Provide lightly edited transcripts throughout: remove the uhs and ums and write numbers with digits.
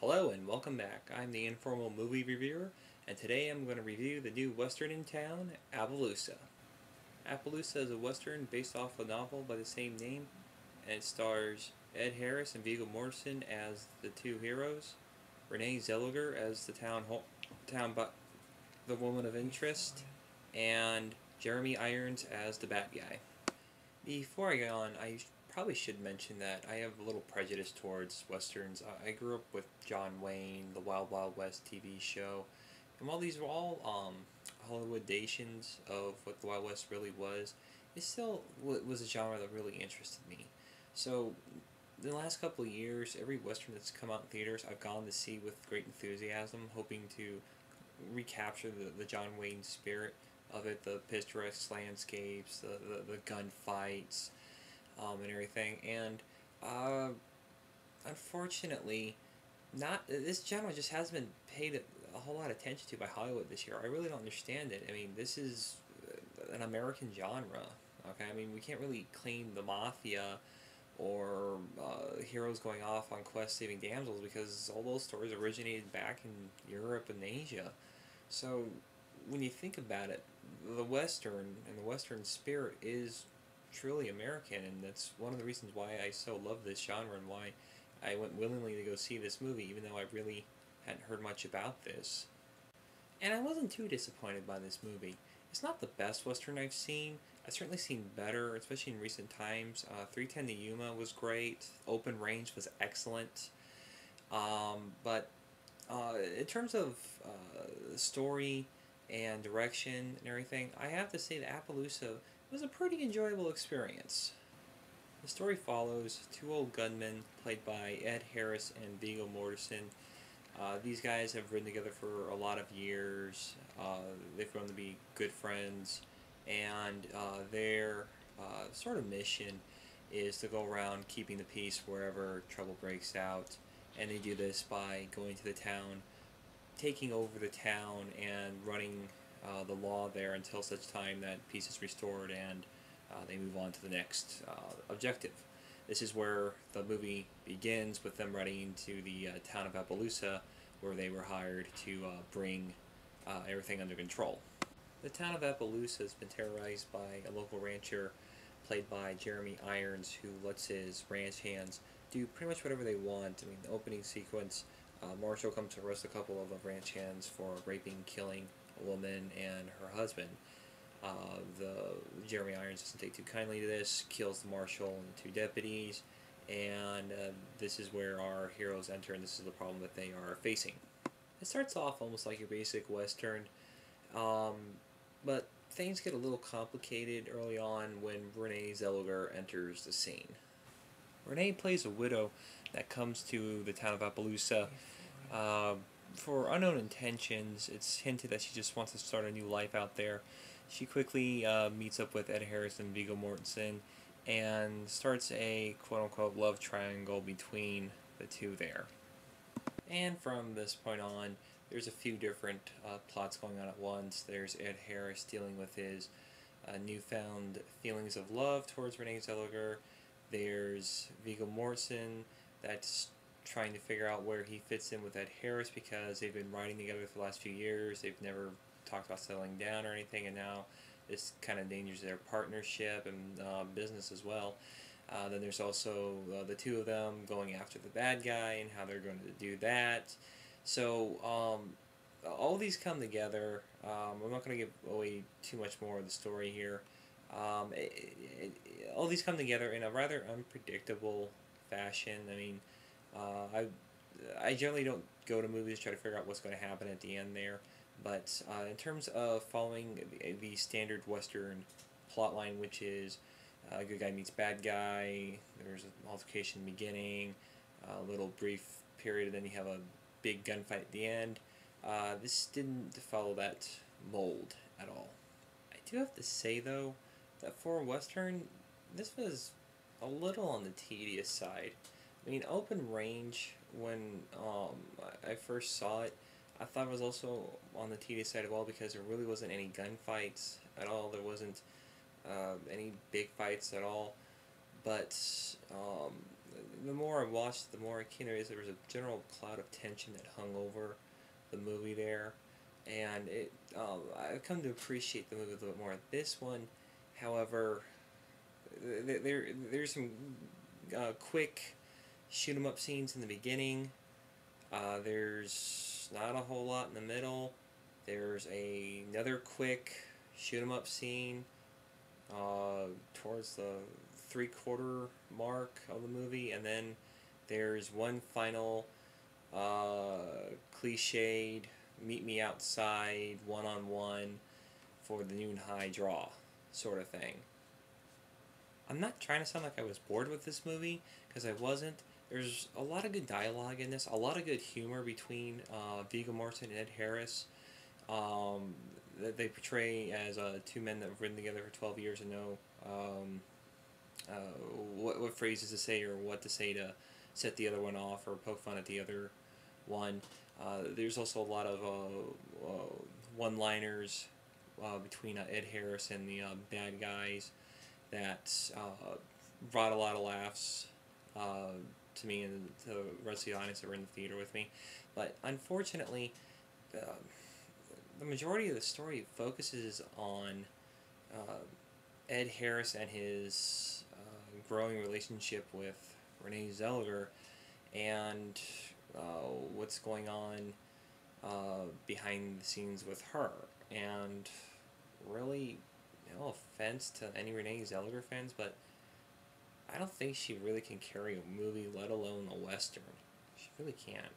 Hello and welcome back. I'm the Informal movie reviewer, and today I'm going to review the new western in town, Appaloosa. Appaloosa is a western based off a novel by the same name, and it stars Ed Harris and Viggo Mortensen as the two heroes, Renee Zellweger as the woman of interest, and Jeremy Irons as the bad guy. Before I go on, I probably should mention that I have a little prejudice towards westerns. I grew up with John Wayne, the Wild Wild West TV show, and while these were all Hollywoodizations of what the Wild West really was, it still was a genre that really interested me. So, the last couple of years, every western that's come out in theaters, I've gone to see with great enthusiasm, hoping to recapture the John Wayne spirit of it, the picturesque landscapes, the gunfights, and everything. And unfortunately, not this genre just hasn't been paid a whole lot of attention to by Hollywood this year. I really don't understand it. I mean, this is an American genre. Okay, I mean, we can't really claim the mafia or heroes going off on quests saving damsels because all those stories originated back in Europe and Asia. So when you think about it, the Western and the Western spirit is truly American, and that's one of the reasons why I so love this genre and why I went willingly to go see this movie, even though I really hadn't heard much about this. And I wasn't too disappointed by this movie. It's not the best Western I've seen. I've certainly seen better, especially in recent times. 310 to Yuma was great. Open Range was excellent. But in terms of story and direction and everything, I have to say that Appaloosa was a pretty enjoyable experience. The story follows two old gunmen played by Ed Harris and Viggo Mortensen. These guys have ridden together for a lot of years. They've grown to be good friends, and their sort of mission is to go around keeping the peace wherever trouble breaks out. And they do this by going to the town, taking over the town, and running the law there until such time that peace is restored and they move on to the next objective. This is where the movie begins with them running into the town of Appaloosa, where they were hired to bring everything under control. The town of Appaloosa has been terrorized by a local rancher played by Jeremy Irons, who lets his ranch hands do pretty much whatever they want. I mean, the opening sequence, Marshall comes to arrest a couple of the ranch hands for raping, killing a woman and her husband. The Jeremy Irons doesn't take too kindly to this, kills the marshal and the two deputies, and this is where our heroes enter, and this is the problem that they are facing. It starts off almost like your basic Western, but things get a little complicated early on when Renee Zellweger enters the scene. Renee plays a widow that comes to the town of Appaloosa for unknown intentions. It's hinted that she just wants to start a new life out there. She quickly meets up with Ed Harris and Viggo Mortensen and starts a quote-unquote love triangle between the two there. And from this point on, there's a few different plots going on at once. There's Ed Harris dealing with his newfound feelings of love towards Renee Zellweger. There's Viggo Mortensen that's trying to figure out where he fits in with Ed Harris because they've been riding together for the last few years. They've never talked about settling down or anything, and now this kind of endangers their partnership and business as well. Then there's also the two of them going after the bad guy and how they're going to do that. So all these come together. I'm not going to give away too much more of the story here. All these come together in a rather unpredictable fashion. I mean, I generally don't go to movies to try to figure out what's going to happen at the end there. But in terms of following the standard Western plotline, which is good guy meets bad guy, there's an altercation beginning, a little brief period, and then you have a big gunfight at the end, this didn't follow that mold at all. I do have to say, though, that for a Western, this was a little on the tedious side. I mean, Open Range, when I first saw it, I thought it was also on the tedious side as well because there really wasn't any gunfights at all. There wasn't any big fights at all. But the more I watched, the more I came to realize there was a general cloud of tension that hung over the movie there, and I've come to appreciate the movie a little bit more. This one, however, there's some quick shoot 'em up scenes in the beginning. There's not a whole lot in the middle. There's another quick shoot 'em up scene towards the 3/4 mark of the movie, and then there's one final cliched meet me outside one-on-one for the noon high draw sort of thing. I'm not trying to sound like I was bored with this movie, because I wasn't. There's a lot of good dialogue in this, a lot of good humor between Viggo Mortensen and Ed Harris. That they portray as two men that have ridden together for 12 years and know what phrases to say or what to say to set the other one off or poke fun at the other one. There's also a lot of one-liners between Ed Harris and the bad guys that brought a lot of laughs to me and to the rest of the audience that were in the theater with me. But unfortunately, the majority of the story focuses on Ed Harris and his growing relationship with Renee Zellweger and what's going on behind the scenes with her. And really, no offense to any Renee Zellweger fans, but I don't think she really can carry a movie, let alone a Western. She really can't.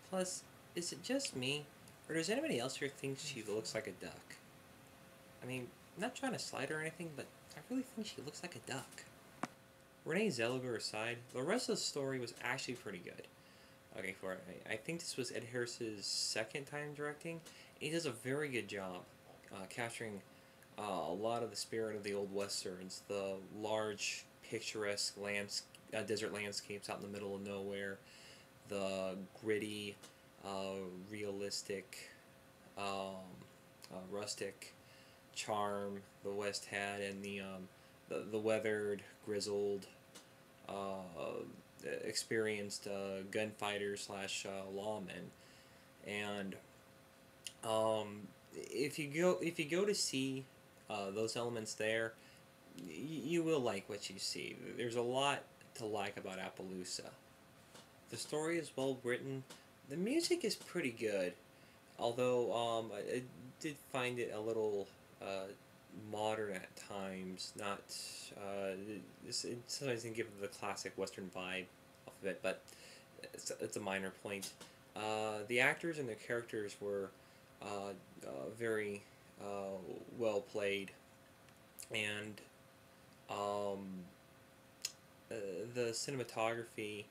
Plus, is it just me, or does anybody else here think she looks like a duck? I mean, I'm not trying to slight her or anything, but I really think she looks like a duck. Renee Zellweger aside, the rest of the story was actually pretty good. Okay, I think this was Ed Harris's second time directing. He does a very good job capturing a lot of the spirit of the old westerns, the large, picturesque desert landscapes out in the middle of nowhere, the gritty, realistic, rustic charm the West had, and the weathered, grizzled, experienced gunfighter slash lawman. And if you go to see those elements there, you will like what you see. There's a lot to like about Appaloosa. The story is well written. The music is pretty good, although I did find it a little modern at times. Not it sometimes didn't give the classic Western vibe off of it, but it's a minor point. The actors and their characters were very well played, and the cinematography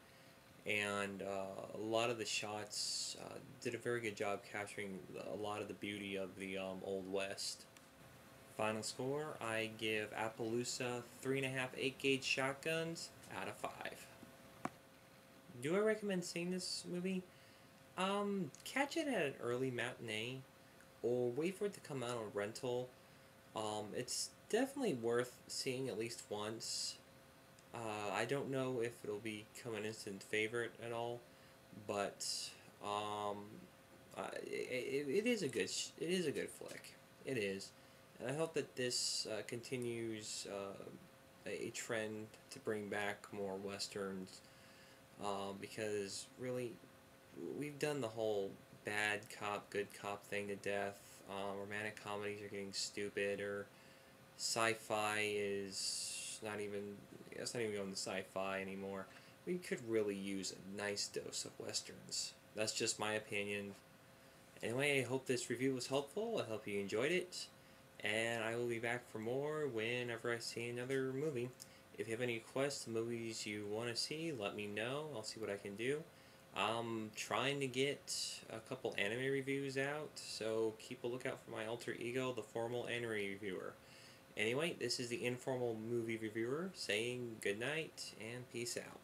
and a lot of the shots did a very good job capturing a lot of the beauty of the Old West. Final score, I give Appaloosa 3.5 8-gauge shotguns out of 5. Do I recommend seeing this movie? Catch it at an early matinee, or wait for it to come out on rental. It's definitely worth seeing at least once. I don't know if it'll become an instant favorite at all, but it is a good flick. It is, and I hope that this continues a trend to bring back more westerns, because really we've done the whole bad cop, good cop thing to death. Romantic comedies are getting stupid, or sci-fi is not even, it's not even going to sci-fi anymore. We could really use a nice dose of westerns. That's just my opinion. Anyway, I hope this review was helpful. I hope you enjoyed it, and I will be back for more whenever I see another movie. If you have any requests to movies you want to see, let me know. I'll see what I can do. I'm trying to get a couple anime reviews out, so keep a lookout for my alter ego, the Formal Anime Reviewer. Anyway, this is the Informal Movie Reviewer saying good night and peace out.